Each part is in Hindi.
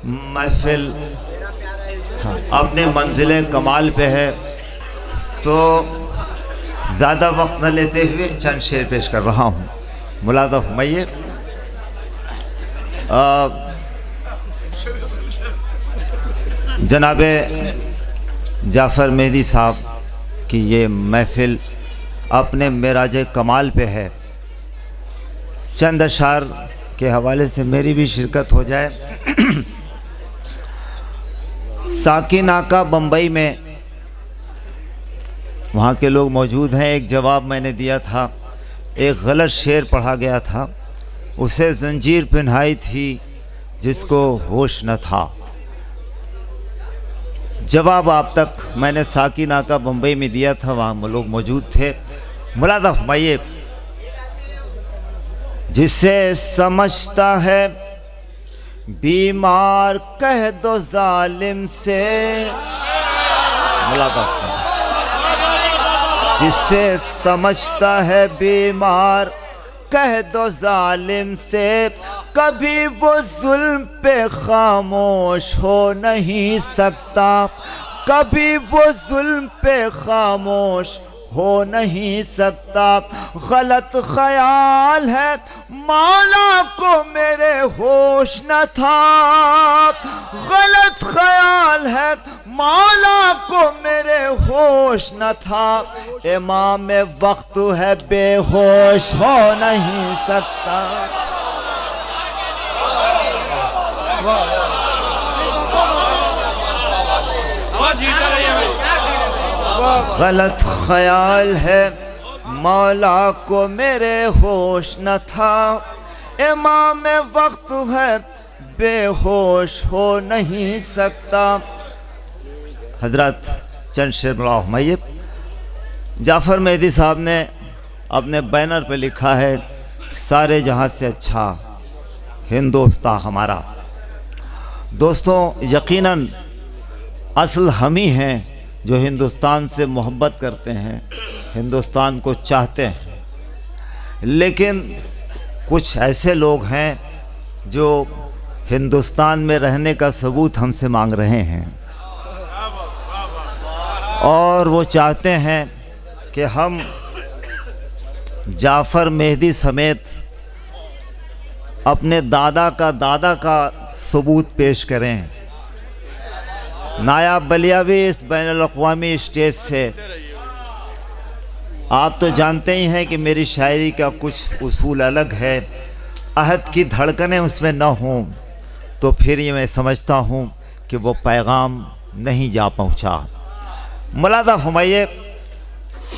महफिल अपने मंजिल कमाल पे है, तो ज़्यादा वक्त न लेते हुए चंद शेर पेश कर रहा हूँ। मुलादा फरमाइए। जनाब जाफ़र मेहदी साहब की ये महफिल अपने मेराज कमाल पे है। चंद अशार के हवाले से मेरी भी शिरकत हो जाए। साकी नाका बम्बई में वहाँ के लोग मौजूद हैं। एक जवाब मैंने दिया था, एक गलत शेर पढ़ा गया था। उसे जंजीर पहनाई थी जिसको होश न था। जवाब आप तक मैंने साकी नाका बम्बई में दिया था, वहाँ लोग मौजूद थे। मुलादा फरमाइए। जिसे समझता है बीमार कह दो जालिम से। मुलादा जिसे समझता है बीमार कह दो जालिम से, कभी वो जुल्म पे खामोश हो नहीं सकता, कभी वो जुल्म पे खामोश हो नहीं सकता। गलत ख्याल है मौला को मेरे होश न था, गलत ख्याल है मौला को मेरे होश न था। इमाम वक्त है बेहोश हो नहीं सकता। गलत ख्याल है मौला को मेरे होश न था, इमाम वक्त है बेहोश हो नहीं सकता। हजरत चंद शेर फरमाइए। जाफ़र मेहदी साहब ने अपने बैनर पे लिखा है, सारे जहां से अच्छा हिंदुस्तान हमारा। दोस्तों, यकीनन असल हम ही हैं जो हिंदुस्तान से मोहब्बत करते हैं, हिंदुस्तान को चाहते हैं। लेकिन कुछ ऐसे लोग हैं जो हिंदुस्तान में रहने का सबूत हमसे मांग रहे हैं, और वो चाहते हैं कि हम जाफ़र मेहदी समेत अपने दादा का सबूत पेश करें। नायाब बलियावी इस बैनुल-अक़वामी स्टेज से, आप तो जानते ही हैं कि मेरी शायरी का कुछ उसूल अलग है। अहद की धड़कनें उसमें न हों तो फिर ये मैं समझता हूँ कि वो पैगाम नहीं जा पहुँचा। मुलादा फरमाइए।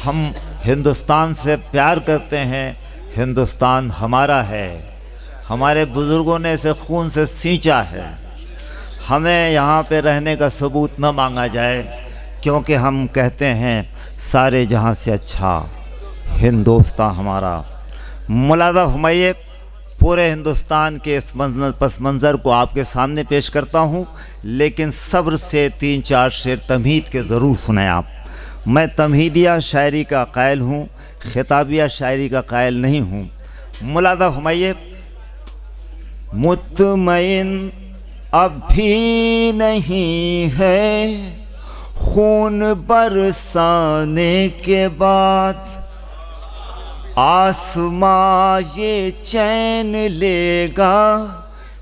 हम हिंदुस्तान से प्यार करते हैं, हिंदुस्तान हमारा है, हमारे बुज़ुर्गों ने इसे खून से सींचा है। हमें यहाँ पे रहने का सबूत न मांगा जाए, क्योंकि हम कहते हैं सारे जहाँ से अच्छा हिंदुस्तान हमारा। मुलादा फरमाइए। पूरे हिंदुस्तान के इस पस मंज़र को आपके सामने पेश करता हूँ, लेकिन सब्र से 3-4 शेर तमहीद के ज़रूर सुने आप। मैं तमहीदिया शायरी का कायल हूँ, खिताबिया शायरी का कायल नहीं हूँ। मुलादा फरमाइए। मुतमईन अब भी नहीं है खून बरसाने के बाद, आसमां ये चैन लेगा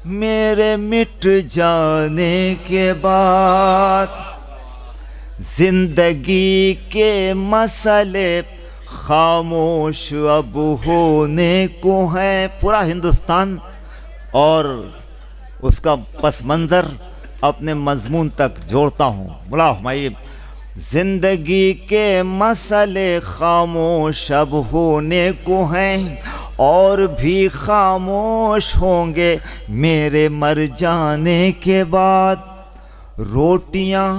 मेरे मिट जाने के बाद। जिंदगी के मसले खामोश अब होने को हैं। पूरा हिंदुस्तान और उसका पस मंज़र अपने मज़मून तक जोड़ता हूँ। मुला फरमाइए। ज़िंदगी के मसले खामोश अब होने को हैं, और भी खामोश होंगे मेरे मर जाने के बाद। रोटियाँ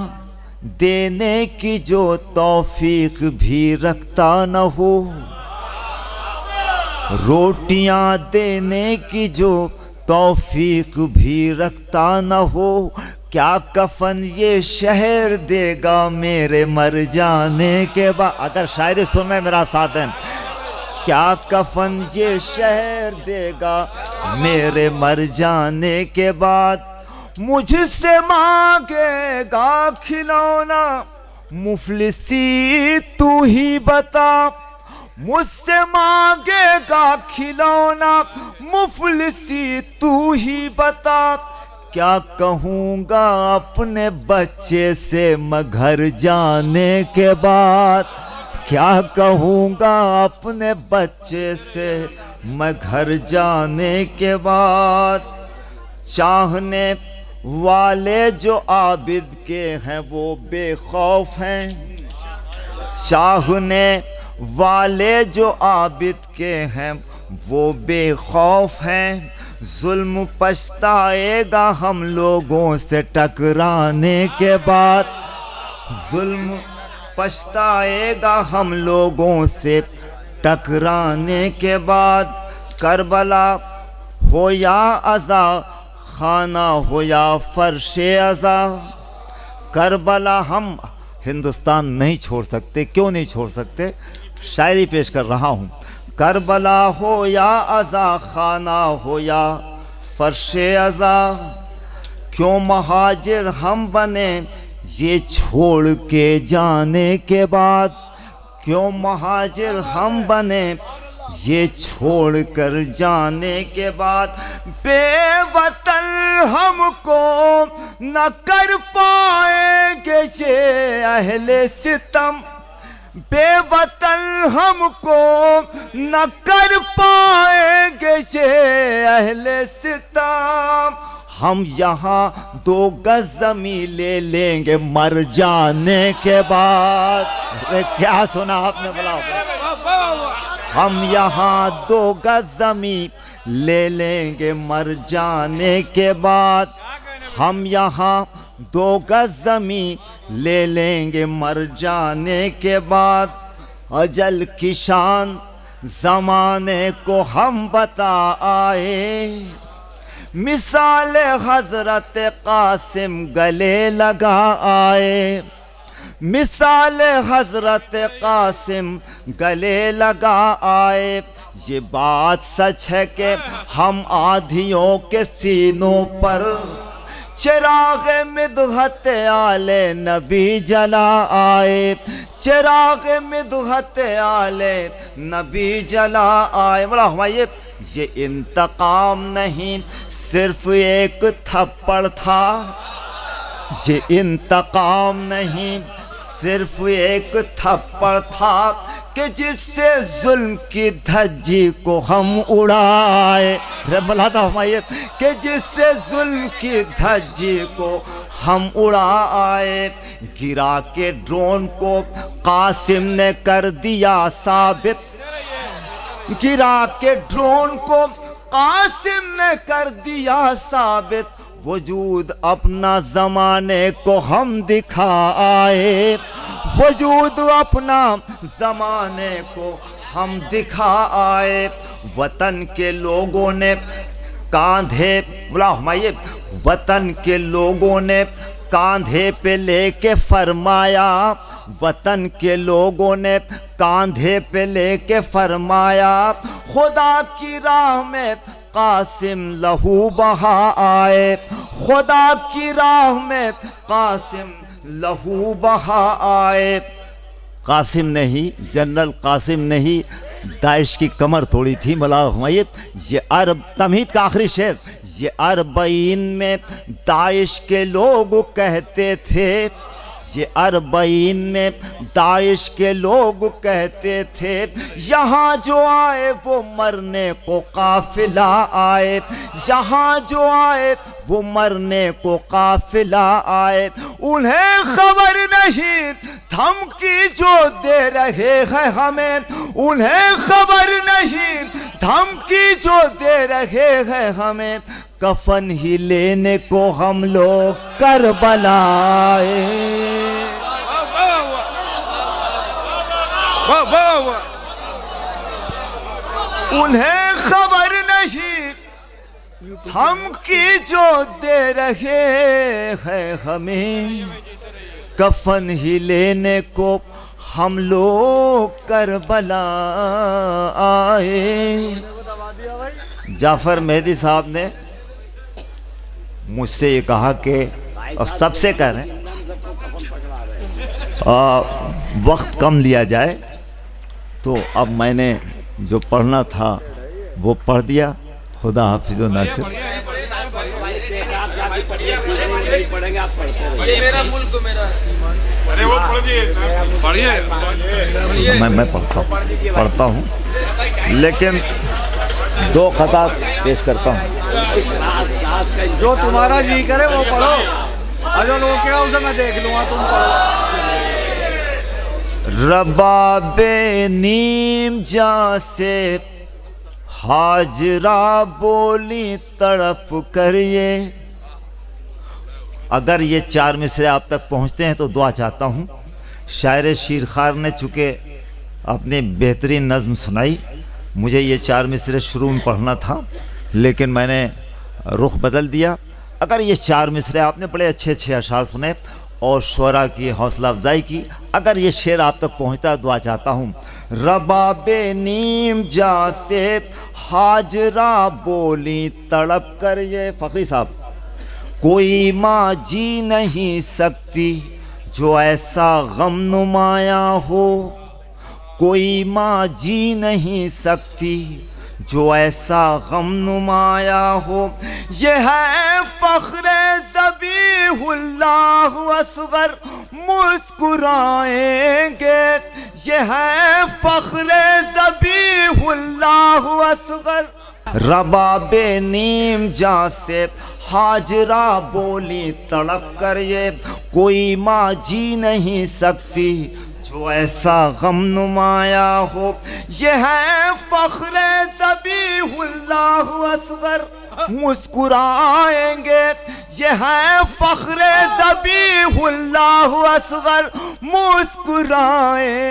देने की जो तौफीक भी रखता न हो, रोटियाँ देने की जो तौफीक भी रखता न हो, क्या कफन ये शहर देगा मेरे मर जाने के बाद। अगर शायरी सुनने मेरा साथ है। क्या कफन ये शहर देगा मेरे मर जाने के बाद। मुझसे मांगेगा खिलौना मुफलिसी तू ही बता, मुझसे मांगेगा खिलौना मुफलिसी तू ही बता, क्या कहूँगा अपने बच्चे से मैं घर जाने के बाद, क्या कहूँगा अपने बच्चे से मैं घर जाने के बाद। चाहने वाले जो आबिद के हैं वो बेखौफ हैं, चाहने वाले जो आबिद के हैं वो बेखौफ हैं। जुल्म पछताएगा हम लोगों से टकराने के बाद, जुल्म पछताएगा हम लोगों से टकराने के बाद। करबला हो या अज़ा, खाना हो या फर्शे अज़ा, करबला हम हिंदुस्तान नहीं छोड़ सकते। क्यों नहीं छोड़ सकते? शायरी पेश कर रहा हूँ। करबला हो या अज़ा, खाना हो या फर्शे अज़ा, क्यों महाजिर हम बने ये छोड़ के जाने के बाद, क्यों महाजिर हम बने ये छोड़ कर जाने के बाद। बेवतन हमको न कर पाएंगे ये अहले सितम, बेवतन हमको न कर पाएंगे ये अहले सितम। हम यहाँ 2 गज ज़मीन ले लेंगे मर जाने के बाद। क्या सुना आपने? बोला हम यहाँ 2 गज ज़मीन ले लेंगे मर जाने के बाद, हम यहाँ 2 गज ज़मीन ले लेंगे मर जाने के बाद। अजल की शान ज़माने को हम बता आए, मिसाल हज़रत कासिम गले लगा आए, मिसाल हज़रत कासिम गले लगा आए। ये बात सच है कि हम आधियों के सीनों पर चिराग मिदहत आले नबी जला आए, चिराग मिदहत आले नबी जला आए। बोला हमारे ये इंतकाम नहीं सिर्फ एक थप्पड़ था, ये इंतकाम नहीं सिर्फ एक थप्पड़ था कि जिससे जुल्म की धज्जी को हम उड़ाए। रमलाता हमारे कि जिससे जुल्म की धज्जी को हम उड़ाए। गिरा के ड्रोन को कासिम ने कर दिया साबित, गिरा के ड्रोन को कासिम ने कर दिया साबित। वजूद अपना ज़माने को हम दिखा आए, वजूद अपना ज़माने को हम दिखा आए। वतन के लोगों ने कांधे, बोला हमारे वतन के लोगों ने कांधे पे लेके फरमाया, वतन के लोगों ने कांधे पे लेके फरमाया। खुदा की राह में कासिम लहू बहा आए, खुदा की राह में कासिम लहू बहा आए। कासिम ने ही, जनरल कासिम ने ही दाइश की कमर तोड़ी थी। मौला हुमायूं, ये अरब तमहीद का आखिरी शेर, ये अरबईन में दाइश के लोग कहते थे, ये अरबईन में दाइश के लोग कहते थे, यहाँ जो आए वो मरने को काफिला आए, यहाँ जो आए वो मरने को काफिला आए। उन्हें खबर नहीं धमकी जो दे रहे हैं हमें, उन्हें खबर नहीं धमकी जो दे रहे हैं हमें। कफन ही लेने को हम लोग करबला आए। उन्हें खबर नहीं धमकी जो दे रहे हैं हमें, कफन ही लेने को हम लोग करबला आए। जाफर मेहदी साहब ने मुझसे ये कहा कि, और सबसे कह रहे हैं वक्त कम लिया जाए, तो अब मैंने जो पढ़ना था वो पढ़ दिया। खुदा हाफिज़ व नासिर। मैं पढ़ता हूँ लेकिन 2 खता पेश करता हूँ। जो तुम्हारा जी करे वो पढ़ो, जो लोग क्या उसे मैं देख लूँगा, तुम पढ़ो। रबाबे नीम जा से हाजरा बोली तड़प करिए। अगर ये 4 मिसरे आप तक पहुंचते हैं तो दुआ चाहता हूं। शायर शीरखार ने चूँकि अपनी बेहतरीन नज़्म सुनाई, मुझे ये 4 मिसरे शुरू में पढ़ना था लेकिन मैंने रुख बदल दिया। अगर ये 4 मिसरे आपने बड़े अच्छे अच्छे अशार सुने और शुरा की हौसला अफजाई की, अगर ये शेर आप तक पहुंचता दुआ चाहता हूँ। रबाबे नीम जा से हाजरा बोली तड़प कर, ये फ़खरी साहब, कोई माँ जी नहीं सकती जो ऐसा गम नुमाया हो, कोई माँ जी नहीं सकती जो ऐसा गम नुमाया हो। ये है फ़ख्रे ज़बीहुल्लाह असग़र मुस्कुराएंगे, ये है फ़ख्रे ज़बीहुल्लाह असग़र। रबाबे नीम जा से हाजरा बोली तड़प कर, ये कोई माँ जी नहीं सकती जो ऐसा गम नुमाया हो। ये है फ़ख्रे ज़बीहुल्लाह असग़र मुस्कुराएंगे, ये है फ़ख्रे ज़बीहुल्लाह असग़र मुस्कुराएंगे।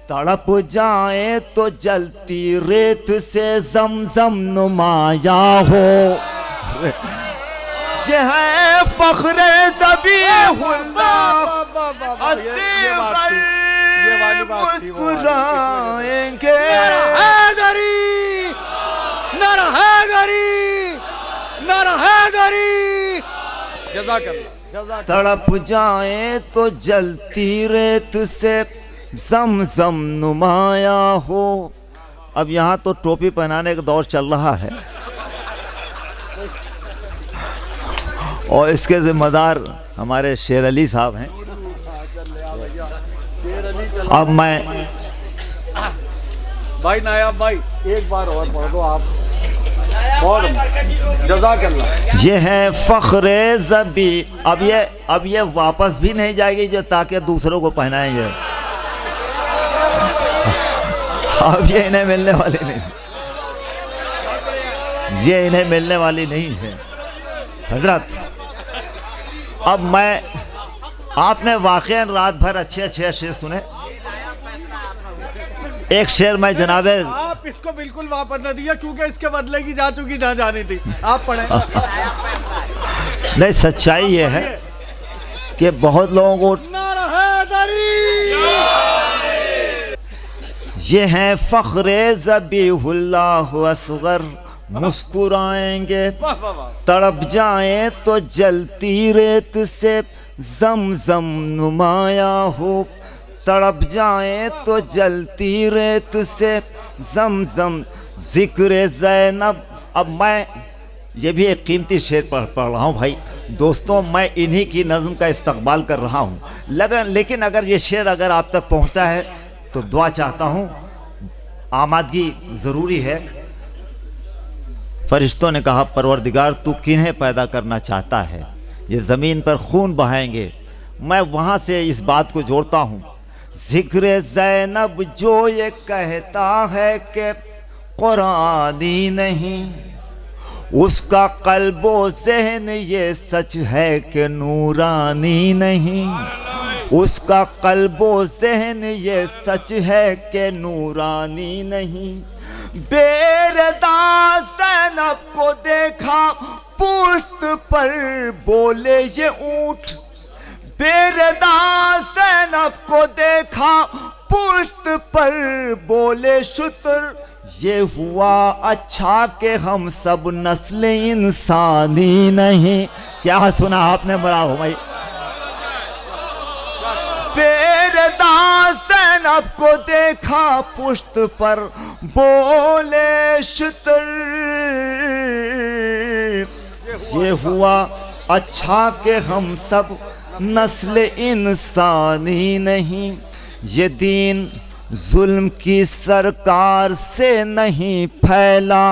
तड़प जाए तो जलती रेत से ज़मज़म नुमाया हो। ये है फ़ख्रे ज़बीहुल्लाह मुस्कुराएंगे। तड़प जाए तो जलती रेत से ज़मज़म नुमाया हो। अब यहाँ तो टोपी पहनाने का दौर चल रहा है और इसके ज़िम्मेदार हमारे शेर अली साहब हैं। अब मैं भाई नायाब भाई एक बार और पढ़ दो आप, बहुत जज़ाकल्लाह। ये है फ़ख्रे ज़बी। अब ये वापस भी नहीं जाएगी जो ताकि दूसरों को पहनाएंगे। अब ये इन्हें मिलने वाली नहीं, ये इन्हें मिलने वाली नहीं है हजरत। अब मैं, आपने वाक़ई रात भर अच्छे अच्छे शेर सुने। एक शेर मैं जनाबे, आप इसको बिल्कुल वापस न दिया क्योंकि इसके बदले की जा चुकी जहाँ जानी थी। आप पढ़े। नहीं, सच्चाई ये है कि बहुत लोगों को ये है फ़ख्रे ज़बीहुल्लाह असग़र मुस्कुराएंगे। तड़प जाए तो जलती रेत से ज़मज़म नुमाया हो। तड़प जाए तो जलती रेत से ज़मज़म ज़िक्र ज़ैनब। अब मैं ये भी एक कीमती शेर पढ़ रहा हूँ भाई दोस्तों, मैं इन्हीं की नज़्म का इस्तक़बाल कर रहा हूँ। लेकिन अगर ये शेर अगर आप तक पहुँचता है तो दुआ चाहता हूँ। आमादगी ज़रूरी है। फरिश्तों ने कहा, परवरदिगार तू किन्हें पैदा करना चाहता है, ये ज़मीन पर खून बहाएंगे। मैं वहाँ से इस बात को जोड़ता हूँ। ज़िक्र ज़ैनब जो ये कहता है कि कुरानी नहीं, उसका क़ल्बो ज़हन ये सच है कि नूरानी नहीं। उसका क़ल्बो ज़हन ये सच है कि नूरानी नहीं। बेरदा ज़ैनब को देखा पुश्त पर बोले ये ऊँट। बेरदा ज़ैनब को देखा पुश्त पर बोले शुतर। ये हुआ अच्छा कि हम सब नस्ल इंसानी नहीं। क्या सुना आपने, बड़ा हो भाई। सैनब को देखा पुश्त पर बोले शुतर, ये हुआ अच्छा कि हम सब नस्ल इंसानी नहीं। ये दीन जुल्म की सरकार से नहीं फैला,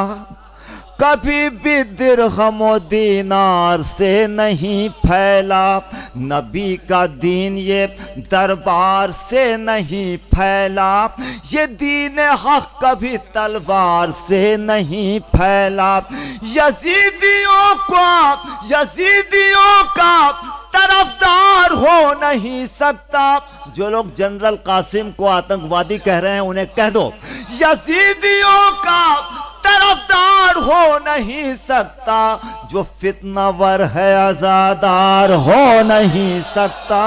कभी भी दिरहम दीनार से नहीं फैला। नबी का दीन ये दरबार से नहीं फैला, ये दीन हक कभी तलवार से नहीं फैला। यजीदियों का तरफदार हो नहीं सकता। जो लोग जनरल कासिम को आतंकवादी कह रहे हैं उन्हें कह दो यजीदियों का तरफदार हो नहीं सकता। जो फितनावर है आजादार हो नहीं सकता।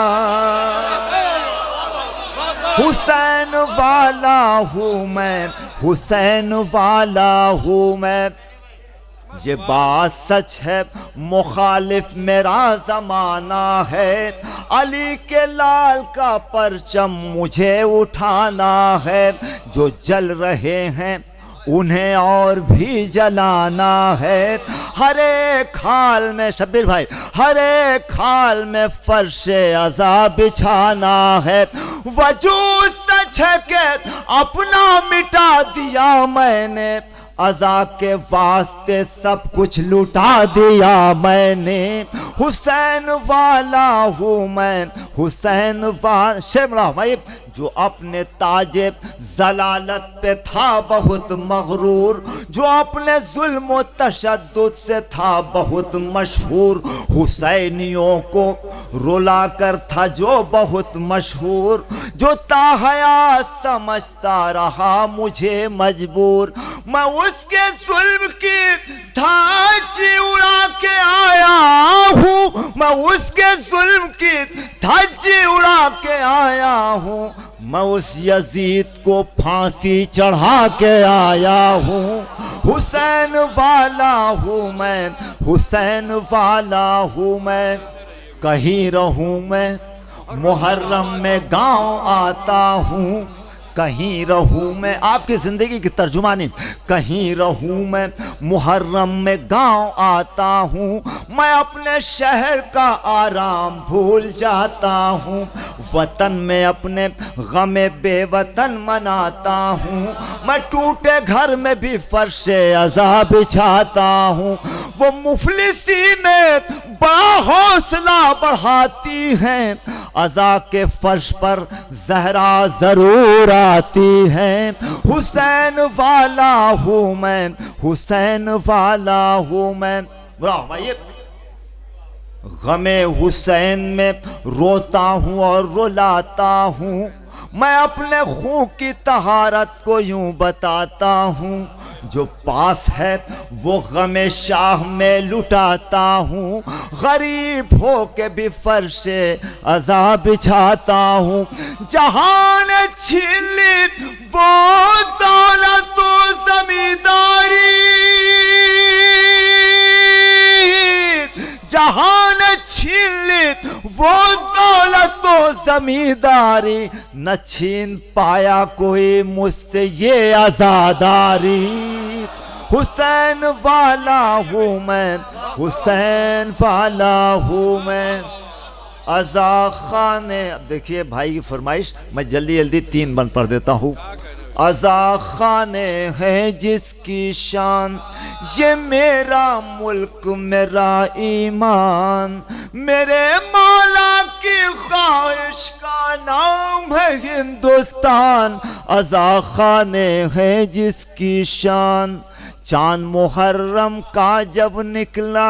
हुसैन वाला हूँ मैं, हुसैन वाला हूँ मैं। ये बात सच है, मुखालिफ मेरा जमाना है। अली के लाल का परचम मुझे उठाना है। जो जल रहे हैं उन्हें और भी जलाना है। हर एक हाल में शब्बीर भाई, हर एक हाल में फर्शे अज़ा बिछाना है। वजूद सच है कि अपना मिटा दिया मैंने, अज़ा के वास्ते सब कुछ लुटा दिया मैंने। हुसैन वाला हूँ मैं, हुसैन वाला। शेमला भाई जो अपने ताजे जलालत पे था बहुत मगरूर, जो अपने जुल्म व तशद्दुद से था बहुत मशहूर, हुसैनियों को रुला कर था जो बहुत मशहूर, जो ताहयात समझता रहा मुझे मजबूर। मैं उसके जुल्म की धज्जी उड़ा के आया हूँ, मैं उसके जुल्म की धज्जी उड़ा के आया हूँ। मैं उस यजीद को फांसी चढ़ा के आया हूँ। हुसैन वाला हूँ मैं, हुसैन वाला हूँ मैं। कहीं रहूँ मैं मुहर्रम में गाँव आता हूँ, कहीं रहूँ मैं। आपकी ज़िंदगी की तर्जुमानी। कहीं रहूँ मैं मुहर्रम में गाँव आता हूँ, मैं अपने शहर का आराम भूल जाता हूँ। वतन में अपने गमे बेवतन मनाता हूँ, मैं टूटे घर में भी फर्शे अज़ा बिछाता हूँ। वो मुफलिसी में बड़ा हौसला बढ़ाती हैं, अज़ा के फर्श पर ज़हरा ज़रूर आती हैं। हुसैन वाला हूँ मैं, हुसैन वाला हूँ मैं। भाई गमे हुसैन में रोता हूँ और रुलाता हूँ, मैं अपने खून की तहारत को यूं बताता हूँ। जो पास है वो गमे शाह में लुटाता हूँ, गरीब हो के भी फर्शे अज़ा बिछाता हूँ। जहान छीन ली वो दौलत व ज़मींदारी, जहान छीन ली वो दौलत व ज़मींदारी, न छीन पाया कोई मुझसे ये आज़ादारी। हुसैन वाला हूँ मैं, हुसैन वाला हूँ मैं। अज़ा खाने, अब देखिए भाई की फरमाइश, मैं जल्दी जल्दी 3 बंद पढ़ देता हूँ। अज़ा खाने है जिसकी शान, ये मेरा मुल्क मेरा ईमान, मेरे मौला की ख्वाहिश का नाम है हिंदुस्तान। अज़ा खाने है जिसकी शान, चांद मुहर्रम का जब निकला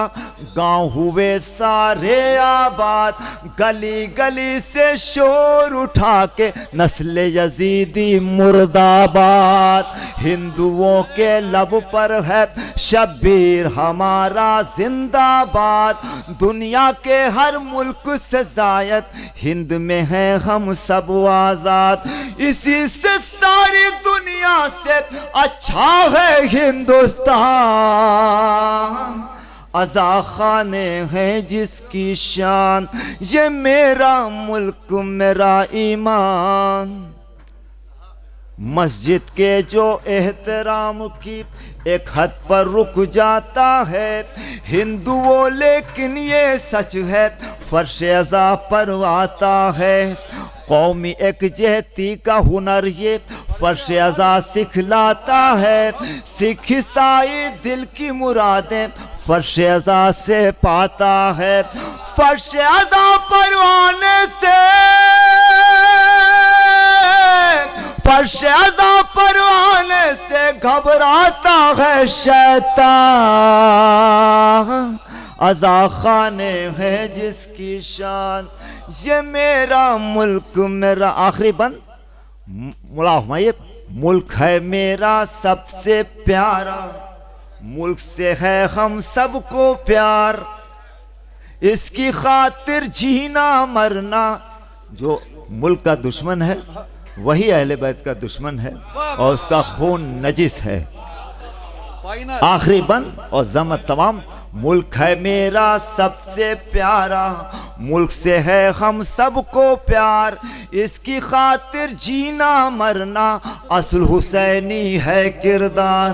गांव हुए सारे आबाद, गली गली से शोर उठा के नस्ल यजीदी मुर्दाबाद। हिंदुओं के लब पर है शब्बीर हमारा जिंदाबाद, दुनिया के हर मुल्क से जायद हिंद में है हम सब आजाद। इसी से सारी दुनिया से अच्छा है हिंदुस्तान, आज़ा खाने हैं जिसकी शान, ये मेरा मुल्क मेरा ईमान। मस्जिद के जो एहतराम की एक हद पर रुक जाता है हिंदुओं, लेकिन ये सच है फर्श अज़ा पर आता है। कौमी एकजहती का हुनर ये फर्श अज़ा सिखलाता है, सिख ईसाई दिल की मुरादें फर्श अज़ा से पाता है। फर्श अज़ा पर आने से, फर्श अज़ा पर आने से घबराता है शैतान, अज़ा खाने है जिसकी शान, ये मेरा मुल्क मेरा। आखिरी बंद मुलाहमाए, मुल्क है मेरा सबसे प्यारा, मुल्क से है हम सबको प्यार, इसकी खातिर जीना मरना। जो मुल्क का दुश्मन है वही अहले बैत का दुश्मन है और उसका खून नजिस है। आखिरी बंद और ज़मत तमाम। मुल्क है मेरा सबसे प्यारा, मुल्क से है हम सबको प्यार, इसकी खातिर जीना मरना असल हुसैनी है किरदार।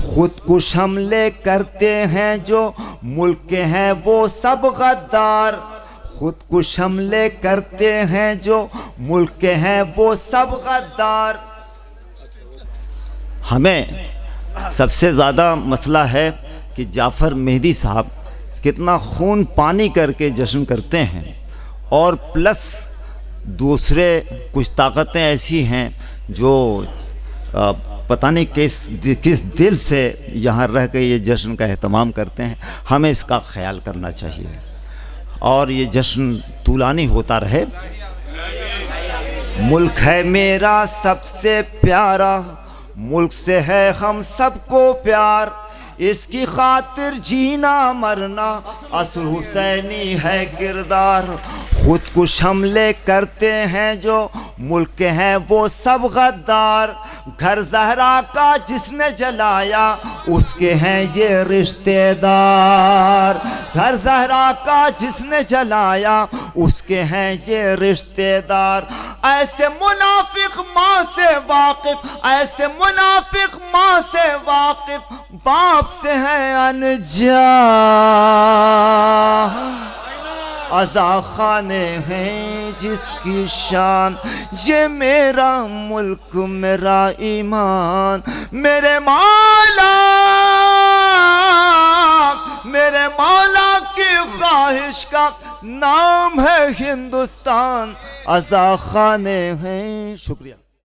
खुदकुश हमले करते हैं जो मुल्क के हैं वो सब गद्दार, खुदकुश हमले करते हैं जो मुल्क के हैं वो सब गद्दार। हमें सबसे ज़्यादा मसला है कि जाफ़र मेहदी साहब कितना खून पानी करके जश्न करते हैं, और प्लस दूसरे कुछ ताकतें ऐसी हैं जो पता नहीं किस दिल से यहाँ रह के ये जश्न का एहतमाम करते हैं। हमें इसका ख्याल करना चाहिए और ये जश्न तूलानी होता रहे। मुल्क है मेरा सबसे प्यारा, मुल्क से है हम सबको प्यार, इसकी खातिर जीना मरना असल हुसैनी है किरदार। खुदकुश हमले करते हैं जो मुल्क के हैं वो सब गद्दार, घर ज़हरा का जिसने जलाया उसके हैं ये रिश्तेदार, घर ज़हरा का जिसने जलाया उसके हैं ये रिश्तेदार। ऐसे मुनाफिक माँ से वाकिफ, ऐसे मुनाफिक माँ से वाकिफ, बाप से है अनजान, अज़ा खाने हैं जिसकी शान, ये मेरा मुल्क मेरा ईमान। मेरे मौला, मेरे मौला की ख्वाहिश का नाम है हिंदुस्तान, अज़ा खाने हैं। शुक्रिया।